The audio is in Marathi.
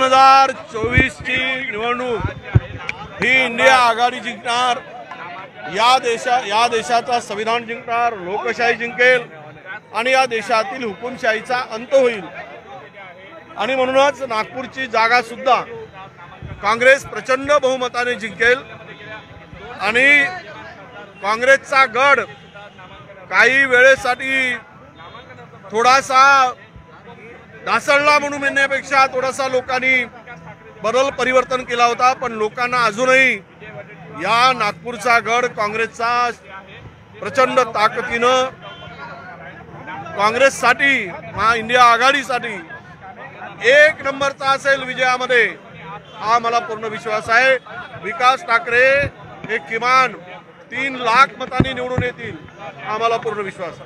2024 ची निवडणूक ही इंडिया आघाडी जिंकणार। या देशाचा संविधान जिंकणार, लोकशाही जिंकेल आणि या देशातील हुकुमशाहीचा अंत होईल। आणि म्हणूनच नागपूरची जागा सुद्धा काँग्रेस प्रचंड बहुमताने जिंकेल आणि काँग्रेसचा गड काही वेळेसाठी थोडासा ढासळला म्हणून म्हणण्यापेक्षा थोडासा लोकांनी बदल परिवर्तन केला होता, पण लोकांना अजूनही या नागपूरचा गड काँग्रेसचा प्रचंड ताकदीनं काँग्रेससाठी इंडिया आघाडीसाठी एक नंबरचा असेल विजयामध्ये, हा मला पूर्ण विश्वास आहे। विकास ठाकरे हे किमान 3 लाख मतांनी निवडून येतील, हा मला पूर्ण विश्वास आहे।